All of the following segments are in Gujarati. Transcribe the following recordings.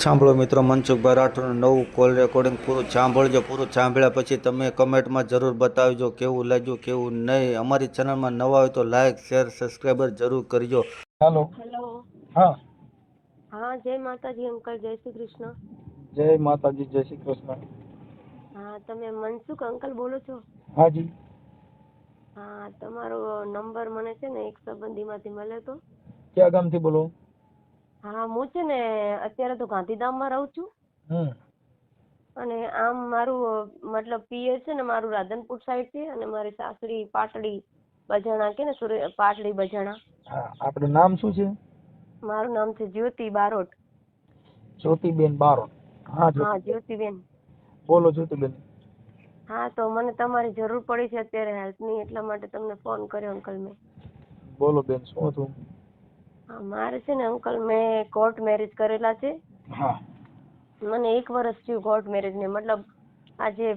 સાંભળો મિત્રો, મનસુખભાઈ રાઠોડનું નવું કોલ રેકોર્ડિંગ પૂરું સાંભળજો. પૂરું સાંભળ્યા પછી તમે કમેન્ટમાં જરૂર બતાવજો કેવું લાગ્યું કેવું નહીં. અમારી ચેનલમાં નવા હોય તો લાઇક શેર સબસ્ક્રાઈબર જરૂર કરજો. હેલો. હેલો. હા, હા, જય માતાજી અંકલ, જય શ્રી કૃષ્ણ. જય માતાજી, જય શ્રી કૃષ્ણ. હા, તમે મનસુખ અંકલ બોલો છો? હાજી. હા, તમારો નંબર મને છે ને એક સંબંધીમાંથી મળ્યો હતો. ક્યાં ગામથી બોલો? હા, હું છે ને અત્યારે તો ગાંધીધામમાં રહું છું હમ અને આમ મારું મતલબ પિયર છે ને મારું રાધનપુર સાઈડ છે અને મારી સાસરી પાટડી બજાણા કે ને પાટડી બજાણા. હા, આપણું નામ શું છે? મારું નામ છે જ્યોતિ બારોટ. જ્યોતિબેન બારોટ. હા, હા, જ્યોતિ જ્યોતિબેન. બોલો જ્યોતિબેન. હા, તો મને તમારી જરૂર પડી છે અત્યારે હેલ્પની, એટલા માટે તમને ફોન કર્યો અંકલ મેં. બોલો બેન, શું હતું? હા, મારે છે ને અંકલ મેં કોર્ટ મેરેજ કરેલા છે. હા. મને 1 વર્ષ થયું કોર્ટ મેરેજ ને, મતલબ આજે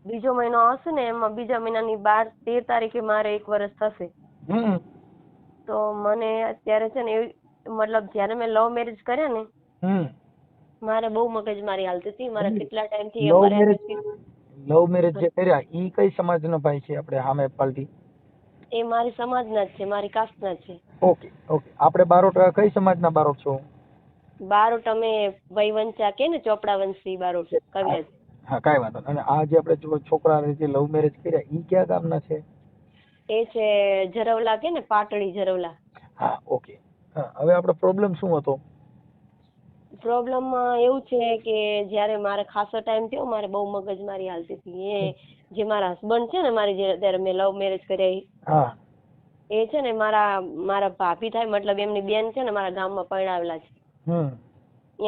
બીજો મહિનો આવશે ને એમાં બીજા મહિનાની 13 તારીખે મારે 1 વર્ષ થશે. હમ તો મને અત્યારે છે ને મતલબ જ્યારે મેં લવ મેરેજ કર્યા ને હમ મારે બહુ મગજમારી હાલતી હતી. મારા કેટલા ટાઈમથી લવ અમારે મેરેજ લવ મેરેજ જે કર્યા ઈ કઈ સમાજનો ભાઈ છે? આપણે સામે પાલટી. એ મારી સમાજના જ છે, મારી કાસ્ટના જ છે. Okay okay. આપણે બારોટ કઈ સમાજના બારોટ છો? બારોટ અમે વંશા કે ને ચોપડા વંશી બારોટ કવિરાજ. હા, કાંઈ વાંધો નહીં. અને આ જે આપણે છોકરાને જે લવ મેરેજ કર્યા ઈ કયા ગામના છે? એ છે જરવલા કે ને પાટડી જરવલા. હા, ઓકે. હા, હવે આપણો પ્રોબ્લેમ શું હતો? પ્રોબ્લેમ એવું છે કે જ્યારે મારે ખાસો ટાઈમ થયો મારે બહુ મગજમારી હાલતી હતી. એ જે મારા હસબન્ડ છે ને મારી જે અત્યારે મેં લવ મેરેજ કર્યા હા. એ છે ને મારા ભાભી થાય, મતલબ એમની બેન છે ને મારા ગામમાં પરણાવેલા છે. હમ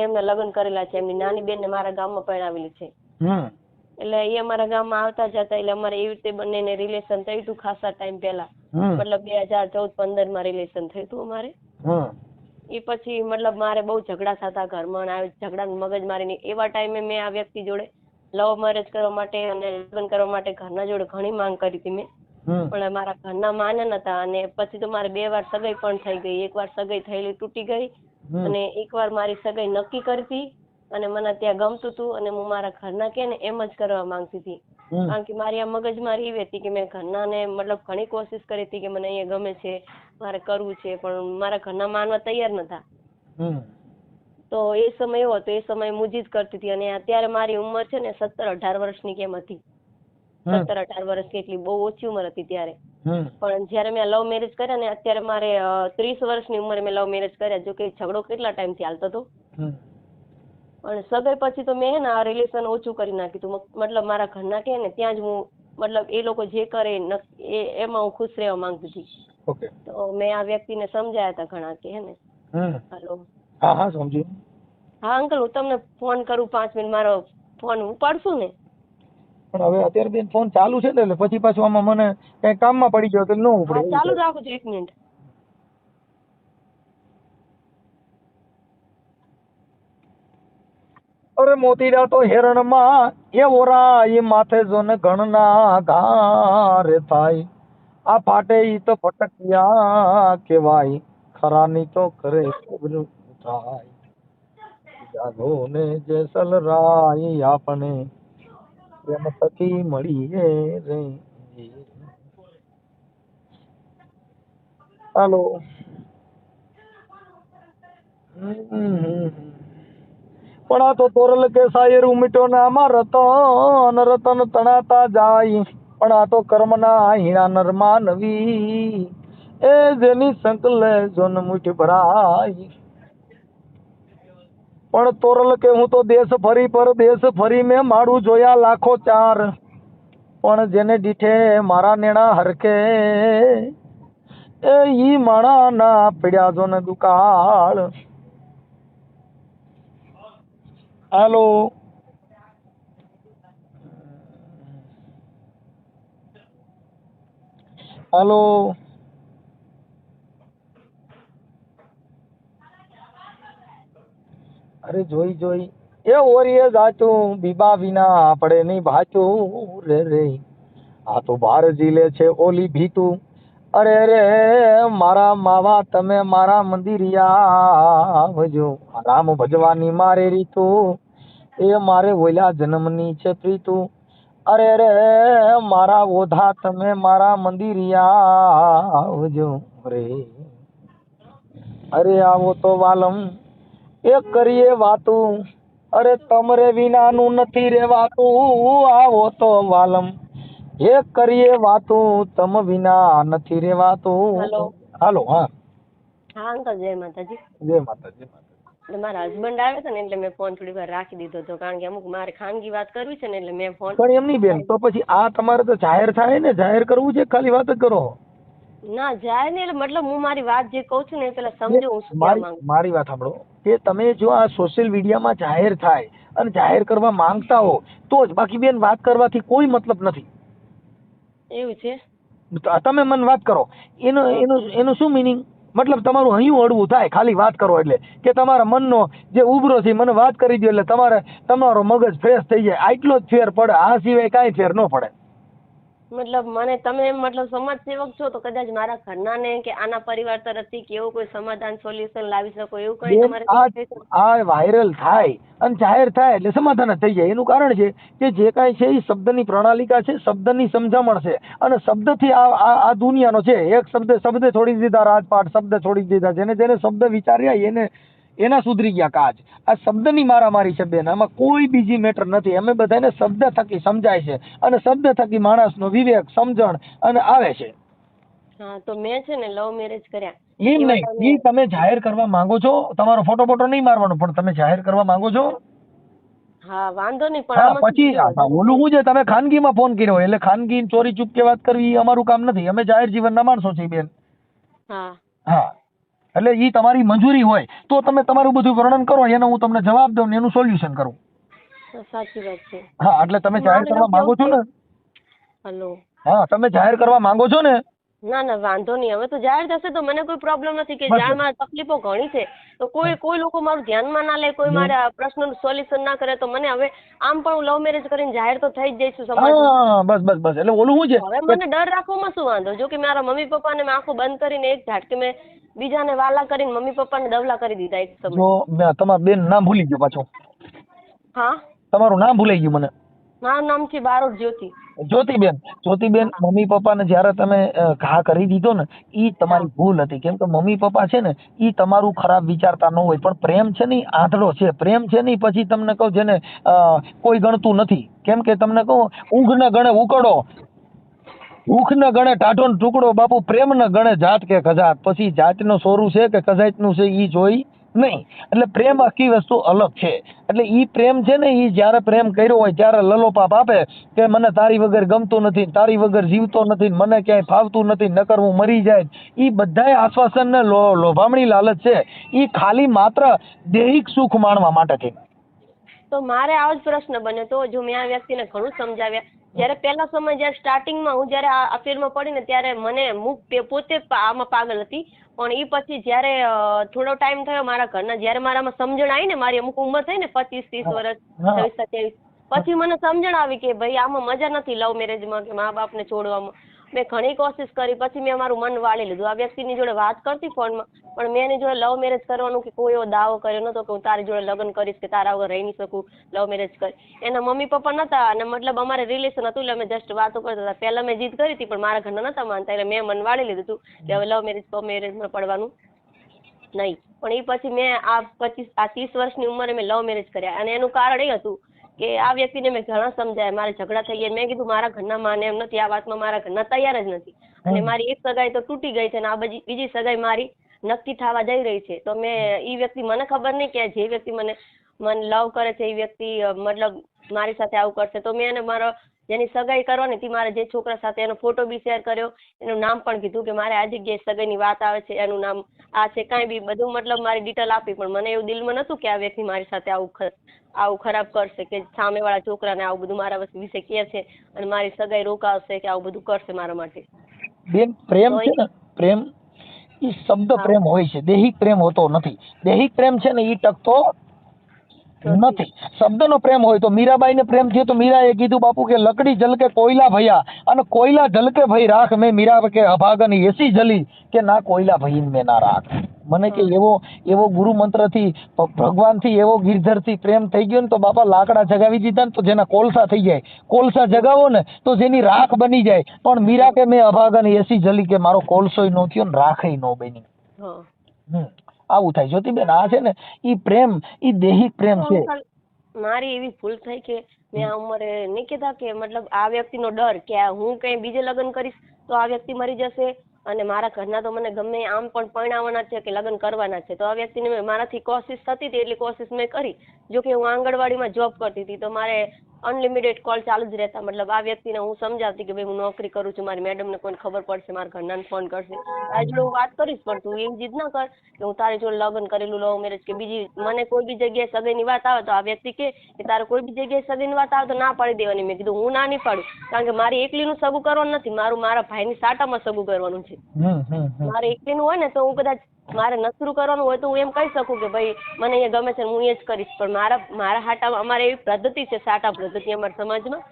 એમને લગ્ન કરેલા છે. એમની નાની બેન ને મારા ગામમાં પરણાવેલી છે. હમ એટલે એ અમારા ગામમાં આવતા જતા એટલે અમારે એવી રીતે બંનેને રિલેશન થયું હતું ખાસા ટાઈમ પહેલા. હમ મતલબ 2014-15 માં રિલેશન થયું હતું અમારે. હમ એ પછી મતલબ મારે બહુ ઝઘડા થતા ઘરમાં, અને ઝઘડા મગજમારીની એવા ટાઈમે મેં આ વ્યક્તિ જોડે લવ મેરેજ કરવા માટે અને લગ્ન કરવા માટે ઘરના જોડે ઘણી માંગ કરી હતી મેં, હમ પણ મારા ઘરના માન્યા નતા. અને પછી તો મારે 2 વાર સગાઈ પણ થઈ ગઈ. 1 વાર સગાઈ થયેલી તૂટી ગઈ અને 1 વાર મારી સગાઈ નક્કી કરી હતી અને મને ત્યાં ગમતું હતું અને હું મારા ઘરના કે ને એમ જ કરવા માંગતી હતી. હમ કારણ કે મારી આ મગજમારી એવી હતી કે મેં ઘરનાને મતલબ ઘણી કોશિશ કરી હતી કે મને અહીંયા ગમે છે, મારે કરવું છે, પણ મારા ઘરના માનવા તૈયાર નતા. હમ તો એ સમય એવો હતો, એ સમય હું જીદ કરતી હતી. અને અત્યારે મારી ઉંમર છે ને 17-18 વર્ષની કેમ હતી. 17-18 વર્ષ કેટલી બહુ ઓછી ઉંમર હતી ત્યારે. હમ પણ જ્યારે મેં લવ મેરેજ કર્યા ને અત્યારે મારે 30 વર્ષની ઉંમરે મેં લવ મેરેજ કર્યા. જો કે ઝઘડો કેટલા ટાઈમથી હાલતો હતો, હમ પણ સગાઈ પછી તો મેં આ રિલેશન ઓછું કરી નાખ્યું હતું. મતલબ મારા ઘરના કે ને ત્યાં જ હું મતલબ એ લોકો જે કરે એમાં હું ખુશ રહેવા માંગતી હતી. ઓકે. તો મેં આ વ્યક્તિને સમજાયા હતા ઘણા કે હે ને. હેલો. હા હા, સમજી. હા અંકલ, હું તમને ફોન કરું 5 મિનિટ, મારો ફોન ઉપાડશું ને? પણ હવે અત્યારે બેન ફોન ચાલુ છે ને, એટલે પછી પાછું આમાં મને કઈ કામમાં પડી ગયો તો ન ઉપડે હા, એવું ચાલુ છે. રાખો છો 1 મિનિટ. અરે મોતીડા તો હેરણમાં એ ઓરાય માથે જોને ગણના ઘારે થાય. આ ફાટે ઈ તો ફટકિયા કેવાય, ખરાની તો કરે ખબરું થાય. જાગો ને જેસલ રાય આપણે પ્રેમ થકી મળીએ રે. હાલો. પણ આ તો તોરલ કે શાયર ઉમટ્યો ને આમાં રતન રતન તણાતા જાય. પણ આ તો કર્મના હીણા નરમાં નવી એ જેની સંકલે જોન મુઠી ભરાય. પણ તોરલ કે હું તો દેશ ફરી પર દેશ ફરી મેં માડું જોયા લાખો ચાર, પણ જેને દીઠે મારા નેણા હરખે એ ઈ માણા ના પડ્યા જો ને દુકાળ. હાલો. હાલો. અરે જોઈ જોઈ એ ઓરીએ જાચું બીબા વિના આપણે નહીં ભાચું રે રે. આ તો બાર જીલે છે ઓલી ભીતું, અરે રે મારા માવા તમે મારા મંદિરિયા આવજો, રામ ભજવાની મારે રીતુ, એ મારે ઓલા જન્મની છે પ્રીતુ, અરે રે મારા ઓધા તમે મારા મંદિરિયા આવજો રે, અરે આવો તો વાલમ એક કરીએ વાતું, અરે તમરે વિનાનું નથી રેવાતું, આવો તો વાલમ એક કરીએ વાતું, તમ વિના નથી રેવાતું. હેલો. હાલો. હા હા અંકલ, જય માતાજી. જય માતા જય માતા. એટલે મારા હસબન્ડ આવે છે ને એટલે મેં ફોન થોડી વાર રાખી દીધો હતો, કારણ કે અમુક મારે ખાનગી વાત કરવી છે ને એટલે મેં ફોન. પણ એમ નહીં બેન, તો પછી આ તમારે તો જાહેર થાય ને, જાહેર કરવું છે ખાલી વાત જ કરો. ના જાય ને, એટલે મતલબ હું મારી વાત જે કહું છું ને એ પેલા સમજો હું શું કહેવા માંગુ. મારી વાત સાંભળો કે તમે જો આ સોશિયલ મીડિયામાં જાહેર થાય અને જાહેર કરવા માંગતા હો તો જ, બાકી બેન વાત કરવાથી કોઈ મતલબ નથી. એવું છે? તો તમે મને વાત કરો, એનું શું મિનિંગ? મતલબ તમારું હૈયું હળવું થાય ખાલી વાત કરો એટલે, કે તમારા મનનો જે ઉભરો છે મને વાત કરી દો એટલે તમારો મગજ ફ્રેશ થઈ જાય, આટલો જ ફેર પડે, આ સિવાય કાંઈ ફેર ન પડે. મતલબ મને તમે મતલબ સમાજ સેવક છો તો કદાચ મારા ઘરના ને કે આના પરિવાર તરફથી કે એવું કોઈ સમાધાન સોલ્યુશન લાવી શકો એવું કઈ તમારે? આ વાયરલ થાય અને જાહેર થાય એટલે સમાધાન જ થઈ જાય. એનું કારણ છે કે જે કાંઈ છે એ શબ્દની પ્રણાલિકા છે, શબ્દની સમજામણ છે, અને શબ્દથી આ દુનિયાનો છે. એક શબ્દ છોડી દીધા રાજપાટ, શબ્દ છોડી દીધા, જેને શબ્દ વિચાર્યા એના સુધરી ગયા કાજ. આ શબ્દની મારામારી છે બેન, આમાં કોઈ બીજી મેટર નથી. અમે બધાને શબ્દ થકી સમજાય છે અને શબ્દ થકી માણસનો વિવેક સમજણ અને આવે છે. હા તો મેં છે ને લવ મેરેજ કર્યા. એમ નહીં, એ તમે જાહેર કરવા માંગો છો, તમારો ફોટો નહીં મારવાનો, પણ તમે જાહેર કરવા માંગો છો. હા વાંધો નહીં, પણ હા આમાં પછી ઓલું શું છે, તમે ખાનગીમાં ફોન કર્યો એટલે ખાનગી ચોરી ચૂપકે વાત કરવી એ અમારું કામ નથી. અમે જાહેર જીવનના માણસો છીએ બેન. હા હા એટલે ઈ તમારી મંજૂરી હોય તો તમે તમારું બધું વર્ણન કરો, એનો હું તમને જવાબ દઉં ને એનું સોલ્યુશન કરું. સાચી વાત છે. હા એટલે તમે જાહેર કરવા માંગો છો ને? હેલો. હા તમે જાહેર કરવા માંગો છો ને? ના ના વાંધો નહીં, હવે તો જાહેર થશે તો મને કોઈ પ્રોબ્લેમ નથી, કે જ્યાં મારી તકલીફો ઘણી છે તો કોઈ લોકો મારું ધ્યાનમાં ના લે, કોઈ મારા પ્રશ્નનું સોલ્યુશન ના કરે તો મને હવે આમ પણ હું લવ મેરેજ કરીને જાહેર તો થઈ જ જઈશું સમાજમાં. બસ એટલે ઓલું શું છે, હવે મને ડર રાખવામાં શું વાંધો? જો કે મારા મમ્મી પપ્પાને મેં આંખો બંધ કરીને એક ઝાટકે મેં બીજાને વાલા કરીને મમ્મી પપ્પાને દવલા કરી દીધા એક સમય. જો તમારું બેન નામ ભૂલી ગયો પાછો. હા તમારું નામ ભૂલાઈ ગયું મને. મારું નામ છે બારોટ જ્યોતિ. જ્યોતિબેન, મમ્મી પપ્પાને જયારે તમે ઘા કરી દીધો ને, ઈ તમારી ભૂલ હતી. કેમ કે મમ્મી પપ્પા છે ને ઈ તમારું ખરાબ વિચારતા ન હોય, પણ પ્રેમ છે ને આંધળો છે. પ્રેમ છે ને પછી તમને કહું જેને કોઈ ગણતું નથી. કેમ કે તમને કહું, ઊંઘ ને ગણે ઉકળો, ભૂખ ને ગણે ટાઢો ને ટુકડો, બાપુ પ્રેમ ને ગણે જાત કે કજાત. પછી જાતનો સોરું છે કે કજાતનું છે ઈ જોઈ નહીં. એટલે પ્રેમ આખી વસ્તુ અલગ છે. એટલે ઈ પ્રેમ છે ને, ઈ જયારે પ્રેમ કર્યો હોય ત્યારે લલોપાપ આપે કે મને તારી વગર ગમતું નથી, તારી વગર જીવતો નથી, મને ક્યાંય ફાવતું નથી, નકર હું મરી જાય. ઈ બધાય આશ્વાસન ને લોભામણી લાલચ છે. ઈ ખાલી માત્ર દૈહિક સુખ માણવા માટે છે. તો મારે આવો જ પ્રશ્ન બન્યો તો, જો મેં આ વ્યક્તિને ઘણું સમજાવ્યા, જયારે પહેલા સમય જયારે સ્ટાર્ટિંગમાં હું જયારે આ અફેરમાં પડી ને ત્યારે મને પોતે આમાં પાગલ હતી, પણ એ પછી જયારે થોડો ટાઈમ થયો મારા ઘરના, જયારે મારામાં સમજણ આવી ને, મારી અમુક ઉંમર થઈ ને 25-30 વર્ષ, 26-27, પછી મને સમજણ આવી કે ભાઈ આમાં મજા નથી લવ મેરેજમાં કે મા બાપને છોડવામાં. મેં ઘણી કોશિશ કરી, પછી મેં મારું મન વાળી લીધું. આ વ્યક્તિની જોડે વાત કરતી ફોનમાં, પણ મેં એની જોડે લવ મેરેજ કરવાનું કે કોઈ એવો દાવો કર્યો નતો કે હું તારી જોડે લગ્ન કરીશ કે તારા વગર રહી નહીં શકું, લવ મેરેજ કરી. એના મમ્મી પપ્પા નતા, અને મતલબ અમારે રિલેશન હતું એટલે અમે જસ્ટ વાતો કરતા હતા. પહેલા મેં જીદ કરી હતી પણ મારા ઘરના નતા માનતા, એટલે મેં મન વાળી લીધું હતું કે હવે લવ મેરેજમાં પડવાનું નહીં. પણ એ પછી મેં આ 30 વર્ષની ઉંમરે મેં લવ મેરેજ કર્યા, અને એનું કારણ એ હતું કે આ વ્યક્તિને મેં ઘણા સમજાય, મારે ઝઘડા થઈ ગયા. મેં કીધું મારા ઘરના માને એમ નથી, આ વાતમાં મારા ઘરના તૈયાર જ નથી, અને મારી એક સગાઈ તો તૂટી ગઈ છે, અને આ બીજી સગાઈ મારી નક્કી થવા જઈ રહી છે. તો મેં એ વ્યક્તિ, મને ખબર નહીં કે જે વ્યક્તિ મને લવ કરે છે એ વ્યક્તિ મતલબ મારી સાથે આવું કરશે. તો મેં એને મારો જેની સગાઈ કરવાની હતી, મારે જે છોકરા સાથે, એનો ફોટો બી શેર કર્યો, એનું નામ પણ કીધું કે મારે આ જગ્યાએ સગાઈની વાત આવે છે, એનું નામ આ છે, કાંઈ બી બધું મતલબ મારી ડિટેલ આપી. પણ મને એવું દિલમાં નતું કે આ વ્યક્તિ મારી સાથે આવું ખરાબ કરશે, કે સામેવાળા છોકરાને આવું બધું મારા વિશે કહે છે અને મારી સગાઈ રોકાવશે કે આવું બધું કરશે મારા માટે. બેન પ્રેમ છે ને, પ્રેમ ઈ શબ્દ પ્રેમ હોય છે, દૈહિક પ્રેમ હોતો નથી. દૈહિક પ્રેમ છે ને ઈ ટકતો નથી. શબ્દનો પ્રેમ હોય તો મીરાબાઈને પ્રેમ થયો તો મીરાએ કીધું બાપુ કે લકડી જલકે કોયલા ભયા, અને કોયલા જલકે ભાઈ રાખ, મેં મીરા કે અભાગન એસી જલી કે ના કોયલા ભઈ મેં ના રાખ. મને કે એવો ગુરુ મંત્રથી ભગવાનથી એવો ગિરધરથી પ્રેમ થઈ ગયો ને તો બાપા લાકડા જગાવી દીધા ને તો જેના કોલસા થઈ જાય, કોલસા જગાવો ને તો જેની રાખ બની જાય. પણ મીરા કે મેં અભાગન એસી જલી કે મારો કોલસોય નો થયો ને રાખેય નો બની. આવું થાય જ્યોતિબેન. આ છે ને ઈ પ્રેમ, ઈ દેહિક પ્રેમ છે. મારી એવી ભૂલ થઈ કે મેં આ ઉંમરે નહીં કીધા કે મતલબ આ વ્યક્તિનો ડર કે હું કઈ બીજે લગ્ન કરીશ તો આ વ્યક્તિ મરી જશે, અને મારા ઘરના તો મને ગમે આમ પણ પરણાવવાના છે કે લગ્ન કરવાના છે, તો આ વ્યક્તિને મારાથી કોશિશ થતી હતી એટલી કોશિશ મેં કરી. જો કે હું આંગણવાડીમાં જોબ કરતી હતી તો મારે અનલિમિટેડ કોલ ચાલુ જ રહેતા. મતલબ આ વ્યક્તિને હું સમજાવતી કે ભાઈ હું નોકરી કરું છું, મારી મેડમને કોઈને ખબર પડશે, મારા ઘરનાને ફોન કરશે, આ જોડે હું વાત કરીશ, પણ તું એવી જીદ ના કર કે હું તારી જોડે લગ્ન કરેલું લવ મેરેજ કે બીજી મને કોઈ બી જગ્યાએ સગાઈની વાત આવે તો આ વ્યક્તિ કે તારે કોઈ બી જગ્યાએ સગાઈની વાત આવે તો ના પાડી દેવાની. મેં કીધું હું ના નહીં પાડું, કારણ કે મારી એકલીનું સગું કરવાનું નથી, મારું મારા ભાઈની સાટામાં સગું કરવાનું છે. મારે એકલીનું હોય ને તો હું કદાચ મારે નસરું કરવાનું હોય તો હું એમ કહી શકું કે ભાઈ મને અહીંયા ગમે છે હું એ જ કરીશ, પણ મારા હાટામાં અમારે એવી પદ્ધતિ છે, સાટા પદ્ધતિ અમારા સમાજમાં,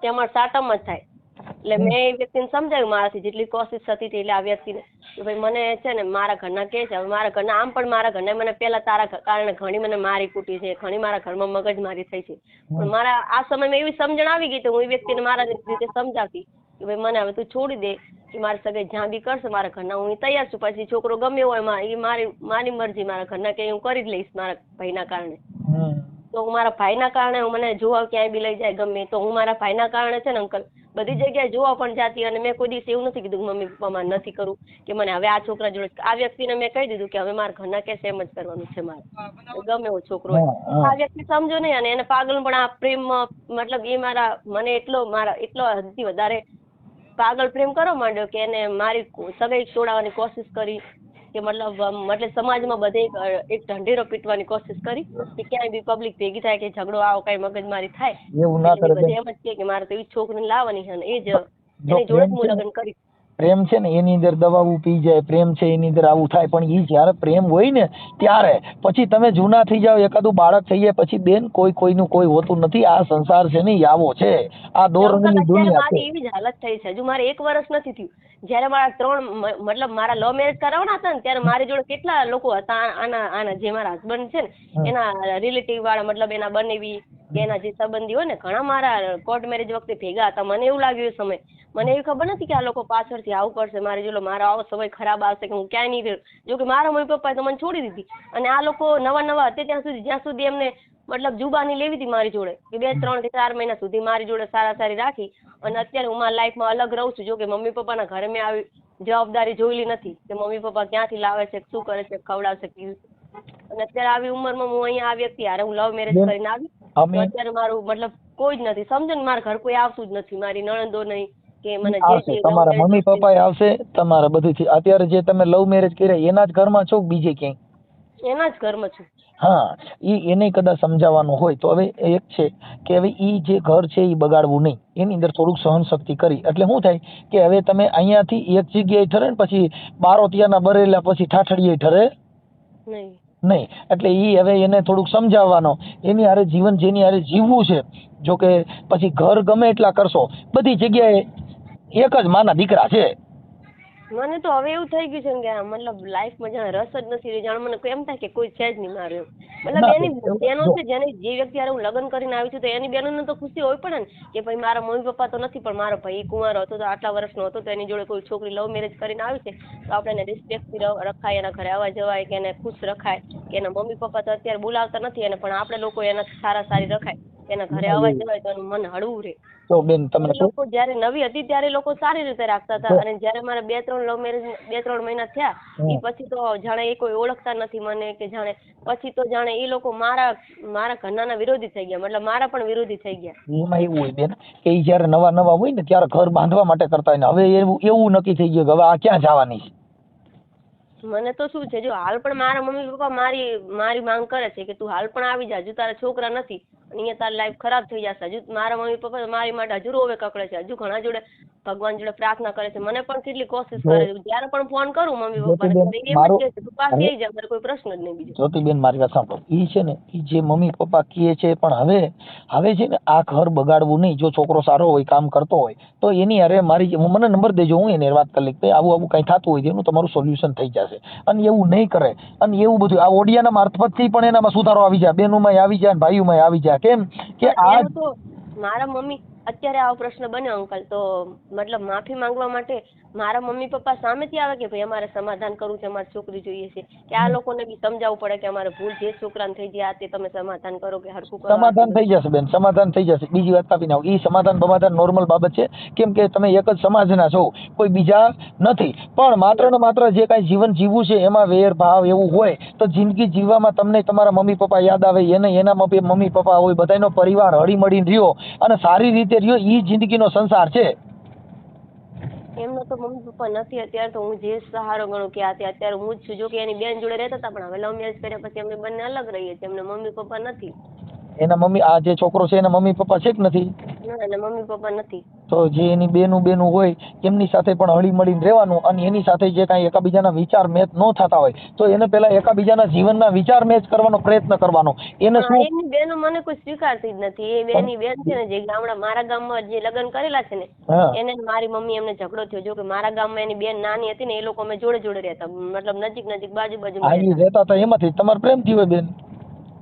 તે અમારા સાટામાં જ થાય. એટલે મેં એ વ્યક્તિને સમજાવ્યું મારાથી જેટલી કોશિશ થતી હતી એટલે આ વ્યક્તિને કે ભાઈ મને છે ને મારા ઘરના કહે છે, હવે મારા ઘરના આમ પણ મારા ઘરના મને પહેલા તારા કારણે ઘણી મને મારી કૂટી છે, ઘણી મારા ઘરમાં મગજમારી થઈ છે, પણ મારા આ સમયમાં એવી સમજણ આવી ગઈ તો હું એ વ્યક્તિને મારા રીતે સમજાવતી કે ભાઈ મને હવે તું છોડી દે, કે મારી સગાઈ જ્યાં બી કરશે મારા ઘરના હું તૈયાર છું, પછી છોકરો ગમે હોય એ મારી મરજી, મારા ઘરના કે હું કરી જ લઈશ મારા ભાઈના કારણે. તો હું મારા ભાઈના કારણે હું મને જોવા ક્યાંય બી લઈ જાય ગમે તો હું મારા ભાઈના કારણે છે ને અંકલ બધી જગ્યાએ જોવા પણ જાતી, અને મેં કોઈ દિવસ એવું નથી કીધું કે મમ્મી પપ્પામાં નથી કરું કે મને હવે આ છોકરા જોડે. આ વ્યક્તિને મેં કહી દીધું કે હવે મારા ઘરના કે એમ જ કરવાનું છે મારે, ગમે એવો છોકરો હોય. આ વ્યક્તિ સમજો નહીં, અને એને પાગલ પણ આ પ્રેમ મતલબ એ મને એટલો હદથી વધારે પાગલ પ્રેમ કરવા માંડ્યો કે એને મારી સગાઈ છોડાવવાની કોશિશ કરી, કે મતલબ સમાજમાં બધે એક ઢંઢેરો પીટવાની કોશિશ કરી કે ક્યાંય બી પબ્લિક ભેગી થાય કે ઝઘડો આવો કઈ મગજમારી થાય એવું ના કરે. બધે એમ જ કે મારે તો એ છોકરીને લાવવાની છે, અને એ જ એની જોડે જ હું લગ્ન કરીશ. પ્રેમ છે ને એની અંદર દવાઓ પી જાય, પ્રેમ છે એની અંદર આવું થાય, પણ એ જયારે પ્રેમ હોય ને ત્યારે પછી તમે જૂના થઈ જાઓ, એકાદું બાળક થઈ જાય પછી બેન કોઈનું કોઈ હોતું નથી. આ સંસાર છે ને આવો છે, આ દો રંગની દુનિયા છે. મારી એવી જ હાલત થઈ છે, હજુ મારે 1 વર્ષ નથી થયું. જયારે મારા લવ મેરેજ કરાવવાના હતા ને ત્યારે મારી જોડે કેટલા લોકો હતા આના જે મારા હસબન્ડ છે ને એના રિલેટિવ વાળા, મતલબ એના બનેવી કે એના જે સંબંધી હોય ને ઘણા મારા કોર્ટ મેરેજ વખતે ભેગા હતા. મને એવું લાગ્યું એ સમય, મને એવી ખબર નથી કે આ લોકો પાછળથી આવું કરશે, મારી જોડે મારો આવો સમય ખરાબ આવશે કે હું ક્યાંય નહીં રહ્યો. જો કે મારા મમ્મી પપ્પાએ તો મને છોડી દીધી, અને આ લોકો નવા હતા જ્યાં સુધી એમને મતલબ જુબાની લેવી હતી મારી જોડે કે 2, 3 કે 4 મહિના સુધી મારી જોડે સારી રાખી, અને અત્યારે હું મારા લાઈફમાં અલગ રહું છું. જો કે મમ્મી પપ્પાના ઘરે મેં આવી જવાબદારી જોયેલી નથી કે મમ્મી પપ્પા ક્યાંથી લાવે છે, શું કરે છે, ખવડાવશે, અને અત્યારે આવી ઉંમરમાં હું અહીંયા આ વ્યક્તિ હારે હું લવ મેરેજ કરીને આવી, અત્યારે મારું મતલબ કોઈ જ નથી, સમજો ને મારા ઘર કોઈ આવતું જ નથી, મારી નણંદો નહીં કે મને જે તમારા મમ્મી પપ્પા આવશે, તમારા બધું અત્યારે જે તમે લવ મેરેજ કર્યા એના જ ઘરમાં છો બીજે ક્યાંય? એના જ ઘરમાં છું. હા, એને કદાચ સમજાવવાનું હોય તો હવે એક છે કે હવે ઈ જે ઘર છે એ બગાડવું નહીં, એની અંદર થોડુંક સહન શક્તિ કરી એટલે શું થાય કે હવે તમે અહીંયાથી એક જગ્યાએ ઠરે ને પછી બારોતિયાના બરેલા પછી ઠાઠડીએ ઠરે નહીં. એટલે ઈ હવે એને થોડુંક સમજાવવાનો, એની હારે જીવન જેની હારે જીવવું છે. જો કે પછી ઘર ગમે એટલા કરશો, બધી જગ્યાએ એક જ માના દીકરા છે. મને તો હવે એવું થઈ ગયું છે કે મતલબ લાઈફમાં જાણે રસ જ નથી રહ્યો, જાણે મને એમ થાય કે કોઈ છે જ નહીં મારું. મતલબ એની બહેનો છે જેને જે વ્યક્તિ હારે હું લગ્ન કરીને આવી છું તો એની બહેનોને તો ખુશી હોય પડે ને કે ભાઈ મારા મમ્મી પપ્પા તો નથી પણ મારો ભાઈ કુંવારો હતો તો આટલા વર્ષનો હતો તો એની જોડે કોઈ છોકરી લવ મેરેજ કરીને આવી છે તો આપણે એને રિસ્પેક્ટથી રખાય, એના ઘરે આવવા જવાય, કે એને ખુશ રખાય, કે એના મમ્મી પપ્પા તો અત્યારે બોલાવતા નથી એને પણ આપણે લોકો એના સારી રખાય, એના ઘરે આવવા જવાય તો એનું મન હળવું રહે. તો બેન તમને લોકો જયારે નવી હતી ત્યારે લોકો સારી રીતે રાખતા હતા, અને જયારે મારે 2-3 લવ મેરેજ 2-3 મહિના થયા એ પછી તો જાણે એ કોઈ ઓળખતા નથી મને, કે જાણે પછી તો જાણે એ લોકો મારા ઘરના વિરોધી થઈ ગયા, મતલબ મારા પણ વિરોધી થઈ ગયા. એમાં એવું હોય બેન કે ઈ જયારે નવા હોય ને ત્યારે ઘર બાંધવા માટે કરતા હોય ને હવે એવું નક્કી થઈ ગયું કે હવે આ ક્યાં જવાની છે. મને તો શું છે, જો હાલ પણ મારા મમ્મી પપ્પા મારી માંગ કરે છે કે તું હાલ પણ આવી જા, હજુ તારા છોકરા નથી અને અહીંયા તારી લાઈફ ખરાબ થઈ જશે. હજુ મારા મમ્મી પપ્પા મારી માટે હજુ રોવે કકડે છે, હજુ ઘણા જોડે ભગવાન જોડે પ્રાર્થના કરે છે, મને પણ કેટલી કોશિશ કરે છે, જ્યારે પણ ફોન કરું મમ્મી પપ્પાને જ્યોતિબેન, એમ જ મારું કહે છે તું પાસે આવી જા, મારે કોઈ પ્રશ્ન જ નહીં બીજો. જ્યોતિબેન મારી વાત સાંભળો, ઈ છે ને ઈ જે મમ્મી પપ્પા કહે છે, પણ હવે છે ને આ ઘર બગાડવું નહીં. જો છોકરો સારો હોય, કામ કરતો હોય, તો એની અરે મને નંબર દેજો, હું એને વાત કરી લઈશ કે આવું કઈ થતું હોય તો એનું તમારું સોલ્યુશન થઈ જશે. અને એવું નહીં કરે, અને એવું બધું આ ઓડિયાના મારફતથી પણ એનામાં સુધારો આવી જાય, બહેનોમાં આવી જાય, ભાઈઓમાં આવી જાય. કેમ કે આ એનું તો મારા મમ્મી અત્યારે આવો પ્રશ્ન બન્યો અંકલ, તો મતલબ માફી માંગવા માટે મારા મમ્મી પપ્પા સામેથી આવે કે ભાઈ અમારે સમાધાન કરવું છે, અમારી છોકરી જોઈએ છે, કે આ લોકોને બી સમજાવવું પડે કે અમારે ભૂલ જે છોકરાને થઈ જાય તે તમે સમાધાન કરો કે હરખું કરો. સમાધાન થઈ જશે બેન, સમાધાન થઈ જશે. બીજી વાત કાપી નાખો, ઈ સમાધાન બમાધાન નોર્મલ બાબત છે. કેમ કે તમે એક જ સમાજના છો, કોઈ બીજા નથી. પણ માત્ર ને માત્ર જે કાંઈ જીવન જીવવું છે એમાં વેર ભાવ એવું હોય તો જિંદગી જીવવામાં તમને તમારા મમ્મી પપ્પા યાદ આવે, એને એના મમ્મી પપ્પા હોય, બધાનો પરિવાર હળી મળીને રહ્યો અને સારી રીતે રહ્યો, ઈ જિંદગીનો સંસાર છે. એમનો તો મમ્મી પપ્પા નથી અત્યારે, તો હું જે સહારો ગણું કે અત્યારે હું જ છું. જો કે એની બેન જોડે રહેતા હતા, પણ હવે લવ મેરેજ કર્યા પછી અમને બંને અલગ રહીએ છીએ, એમને મમ્મી પપ્પા નથી. એના મમ્મી, આ જે છોકરો છે એના મમ્મી પપ્પા છે કે નથી? ના, એને મમ્મી પપ્પા નથી. તો જે એની બેનું હોય એમની સાથે પણ હળી મળીને રહેવાનું, અને એની સાથે જે કાંઈ એકાબીજાના વિચાર મેચ ન થતા હોય તો એને પેલા એકાબીજાના જીવનના વિચાર મેચ કરવાનો પ્રયત્ન કરવાનો. એને શું, એની બેનો મને કોઈ સ્વીકારતી જ નથી. એ બેની બેન છે ને જે મારા ગામમાં જે લગ્ન કરેલા છે ને, એને મારી મમ્મી એમને ઝઘડો થયો. જો કે મારા ગામમાં એની બેન નાની હતી ને, એ લોકો અમે જોડે જોડે રહેતા, મતલબ નજીક બાજુ રહેતા હતા. એમાંથી તમારે પ્રેમ થયો હોય બેન?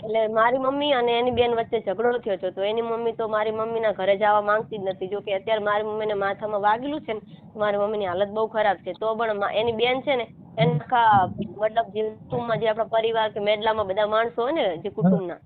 એટલે મારી મમ્મી અને એની બેન વચ્ચે ઝઘડો થયો છે, તો એની મમ્મી તો મારી મમ્મીના ઘરે જવા માંગતી જ નથી. જો કે અત્યારે મારી મમ્મીને માથામાં વાગેલું છે ને, મારી મમ્મીની હાલત બહુ ખરાબ છે, તો પણ એની બેન છે ને એના આખા મતલબ જે કુટુંબમાં જે આપણા પરિવાર કે મેડલામાં બધા માણસો હોય ને જે કુટુંબના,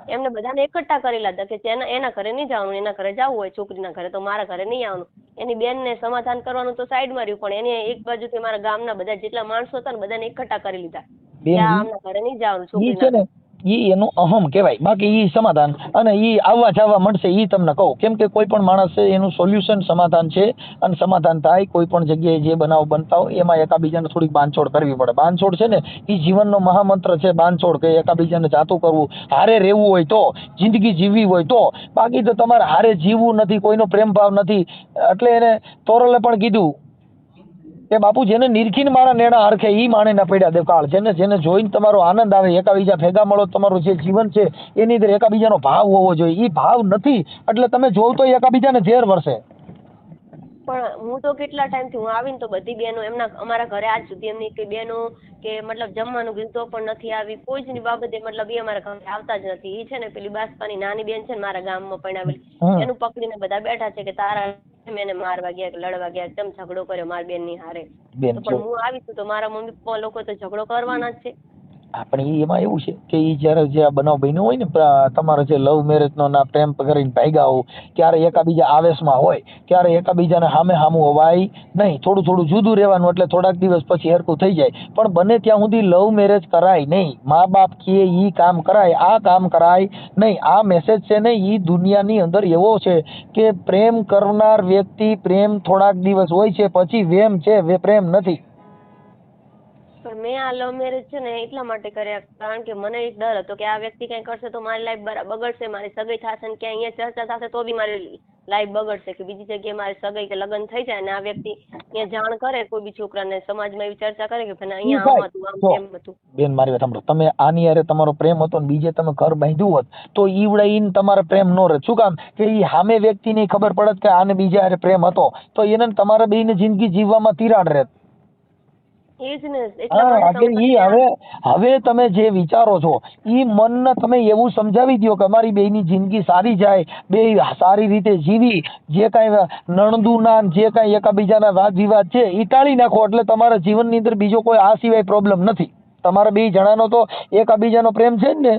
એમને બધાને એકઠા કરેલા હતા કે એના ઘરે નહીં જવાનું, એના ઘરે જવું હોય છોકરીના ઘરે તો મારા ઘરે નહીં આવવાનું. એની બેનને સમાધાન કરવાનું તો સાઈડમાં રહ્યું, પણ એને એક બાજુથી મારા ગામના બધા જેટલા માણસો હતા ને બધાને એકઠા કરી લીધા કે આમના ઘરે નહીં જવાનું છોકરીના. ઈ એનું અહમ કહેવાય. બાકી ઈ સમાધાન અને ઈ આવવા જવા મળશે ઈ તમને કહું. કેમ કે કોઈ પણ માણસ છે એનું સોલ્યુશન સમાધાન છે, અને સમાધાન થાય કોઈ પણ જગ્યાએ જે બનાવ બનતા હોય એમાં એકાબીજાને થોડીક બાંધછોડ કરવી પડે. બાંધછોડ છે ને ઈ જીવનનો મહામંત્ર છે, બાંધછોડ, કે એકાબીજાને જાતું કરવું. હારે રહેવું હોય તો, જિંદગી જીવવી હોય તો. બાકી તો તમારે હારે જીવવું નથી, કોઈનો પ્રેમ ભાવ નથી. એટલે એને તોરલે પણ કીધું કે બાપુ જેને નિરખીને મારા નેણા હરખે ઈ માણે ના પડ્યા દેકાળ. જેને જોઈને તમારો આનંદ આવે, એકાબીજા ભેગા મળો, તમારું જે જીવન છે એની અંદર એકાબીજાનો ભાવ હોવો જોઈએ. ઈ ભાવ નથી એટલે તમે જોવ તો એકાબીજાને ઝેર વરસે. પણ હું તો કેટલા ટાઈમથી હું આવીને તો બધી બહેનો અમારા ઘરે આજ સુધી એમની કઈ બહેનો કે મતલબ જમવાનું કીધું તો પણ નથી આવી, કોઈ જ ની બાબતે મતલબ એ અમારા ઘરે આવતા જ નથી. એ છે ને પેલી બાસપાની નાની બેન છે ને મારા ગામમાં પરણાવેલી, એનું પકડીને બધા બેઠા છે કે તારા એને મારવા ગયા કે લડવા ગયા, તેમ ઝઘડો કર્યો મારી બેન ની હારે. પણ હું આવી છું તો મારા મમ્મી પપ્પા લોકો તો ઝઘડો કરવાના જ છે. આપણે એમાં એવું છે કે ઈ જયારે જે આ બનાવ બન્યો હોય ને, તમારો જે લવ મેરેજ નો ના પ્રેમ કરીને ભાગ્યા હો, ત્યારે એકાબીજા આવેશમાં હોય, ત્યારે એકાબીજાને સામું હોવાય નહીં, થોડું જુદું રહેવાનું, એટલે થોડાક દિવસ પછી હરકું થઈ જાય. પણ બને ત્યાં સુધી લવ મેરેજ કરાય નહીં. મા બાપ કહે ઈ કામ કરાય, આ કામ કરાય નહીં. આ મેસેજ છે ને ઈ દુનિયાની અંદર એવો છે કે પ્રેમ કરનાર વ્યક્તિ પ્રેમ થોડાક દિવસ હોય છે, પછી વેમ છે, પ્રેમ નથી. પણ મેં આ લવ મેરેજ છે ને એટલા માટે કર્યા કારણ કે મને એક ડર હતો કે આ વ્યક્તિ કઈ કરશે તો મારી લાઈફ બગડશે, મારી સગાઈ થશે ને ક્યાં અહીંયા ચર્ચા થશે તો બી મારી લાઈફ બગડશે, કે બીજી જગ્યાએ મારી સગાઈ કે લગ્ન થઈ જાય ને આ વ્યક્તિ અહીંયા જાણ કરે કોઈ બી છોકરાને, સમાજમાં એવી ચર્ચા કરે કે ભાઈ અહીંયા આમ હતું, આમ તેમ હતું. બેન મારી વાત સાંભળો, તમે આની હારે તમારો પ્રેમ હતો ને બીજે તમે ઘર બાંધ્યું હોત તો ઈવડાઈને તમારે પ્રેમ નો રહે. શું કામ કે ઈ સામે વ્યક્તિને ખબર પડત કે આને બીજા હારે પ્રેમ હતો તો એને તમારે બેયને જિંદગી જીવવામાં તિરાડ રહે. હવે તમે જે વિચારો છો ઈ મનને તમે એવું સમજાવી દો કે અમારી બેયની જિંદગી સારી જાય, બે સારી રીતે જીવી, જે કાંઈ નણદુના જે કાંઈ એકાબીજાના વાદ વિવાદ છે ઈ ટાળી નાખો, એટલે તમારા જીવનની અંદર બીજો કોઈ આ સિવાય પ્રોબ્લેમ નથી. તમારા બે જણાનો તો એકાબીજાનો પ્રેમ છે જ ને.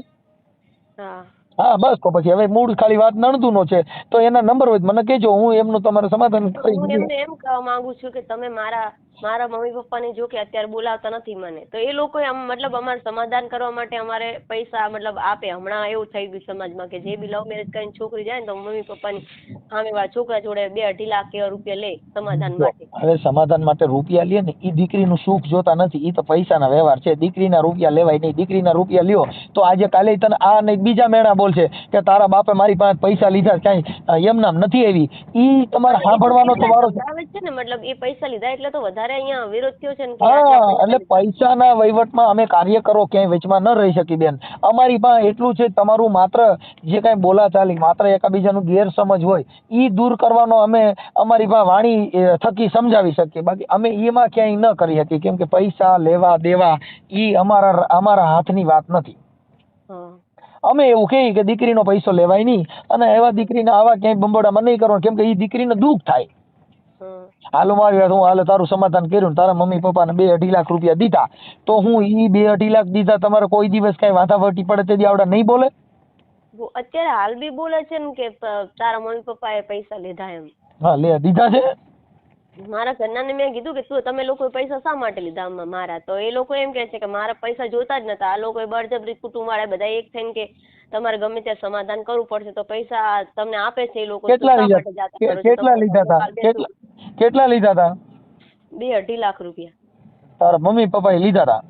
હા બસ, તો પછી હવે મૂળ ખાલી વાત નણદુનો છે તો એના નંબર હોય મને કહેજો, હું એમનું તમારે સમાધાન કરી. હું એમને એમ કહેવા માંગુ છું કે તમે મારા મારા મમ્મી પપ્પાને જો કે અત્યારે બોલાવતા નથી મને, તો એ લોકો મતલબ અમારે સમાધાન કરવા માટે અમારે પૈસા મતલબ આપે. હમણાં એવું થઈ ગયું સમાજમાં કે જે બી લવ મેરેજ કરીને છોકરી જાય ને તો મમ્મી પપ્પાની સામેવાળા છોકરા જોડે 2-2.5 લાખ એવા રૂપિયા લે સમાધાન માટે. હવે સમાધાન માટે રૂપિયા લે ને એ દીકરીનું સુખ જોતા નથી, એ તો પૈસાના વ્યવહાર છે. દીકરીના રૂપિયા લેવાય નહીં. દીકરીના રૂપિયા લ્યો તો આજે કાલે તને આ નહીં બીજા મેણા બોલશે કે તારા બાપે મારી પાસે પૈસા લીધા, કાંઈ એમ નામ નથી આવી. ઈ તમારે સાંભળવાનો તો વારો આવે છે ને, મતલબ એ પૈસા લીધા એટલે તો વધારે અહીંયા વિરોધ થયો છે ને. હા, એટલે પૈસાના વહીવટમાં અમે કાર્યકરો ક્યાંય વચમાં ન રહી શકી બેન. અમારી પાસે એટલું છે, તમારું માત્ર જે કાંઈ બોલાચાલી, માત્ર એકબીજાનું ગેરસમજ હોય ઈ દૂર કરવાનો અમે અમારી પાસે વાણી થકી સમજાવી શકીએ. બાકી અમે એમાં ક્યાંય ન કરી શકીએ, કેમ કે પૈસા લેવા દેવા ઈ અમારા હાથની વાત નથી. અમે એવું કહીએ કે દીકરીનો પૈસો લેવાય નહીં, અને એવા દીકરીને આવા ક્યાંય બંબોડામાં નહીં કરવાનું, કેમ કે એ દીકરીને દુઃખ થાય. હાલો મારી વાત, હું હાલે તારું સમાધાન કર્યું ને તારા મમ્મી પપ્પાને 2-2.5 લાખ રૂપિયા દીધા, તો હું ઈ 2-2.5 લાખ દીધા તમારે કોઈ દિવસ કઈ વાટાવટી પડે તે આવડા નહીં બોલે? અત્યારે હાલ બી બોલે છે ને કે તારા મમ્મી પપ્પાએ પૈસા લીધા એમ. હા, લે દીધા છે. મારા ઘરનાને મેં કીધું કે તમે લોકો પૈસા શા માટે લીધા મારા, તો એ લોકો એમ કે છે કે મારા પૈસા જોતા જ નતા. આ લોકોએ બળજબરી કુટુંબ વાળા બધા એક થઈને કે તમારે ગમે ત્યાં સમાધાન કરવું પડશે, તો પૈસા તમને આપે છે એ લોકો. કેટલા લીધા હતા? કેટલા લીધા હતા? 2-2.5 લાખ રૂપિયા તારા મમ્મી પપ્પાએ લીધા હતા.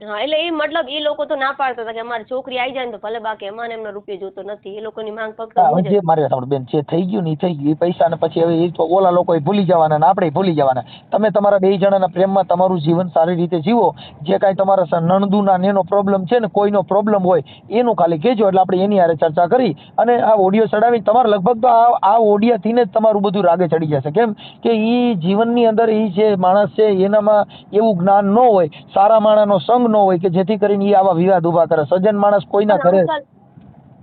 હા, એટલે એ મતલબ એ લોકો તો ના પાડતા હતા કે અમારી છોકરી આવી જાય ને તો ભલે, બાકી અમારે એમનો રૂપિયો જોતો નથી. એ લોકોની માંગ ફક્ત જે મારે સાંભળ બેન, જે થઈ ગયું ને એ થઈ ગયું. એ પૈસા ને પછી હવે એ તો ઓલા લોકો ભૂલી જવાના ને આપણે ભૂલી જવાના. તમે તમારા 2 જણાના પ્રેમમાં તમારું જીવન સારી રીતે જીવો. જે કાંઈ તમારા નણદુના એનો પ્રોબ્લેમ છે ને, કોઈનો પ્રોબ્લેમ હોય એનું ખાલી કહેજો, એટલે આપણે એની હારે ચર્ચા કરી અને આ ઓડિયો ચડાવી તમારે લગભગ તો આ ઓડિયાથી ને જ તમારું બધું રાગે ચડી જશે. કેમ કે એ જીવનની અંદર એ જે માણસ છે એનામાં એવું જ્ઞાન ન હોય, સારા માણસનો સંગ ન હોય કે જેથી કરીને એ આવા વિવાદ ઉભા કરે. સજ્જન માણસ કોઈના ઘરે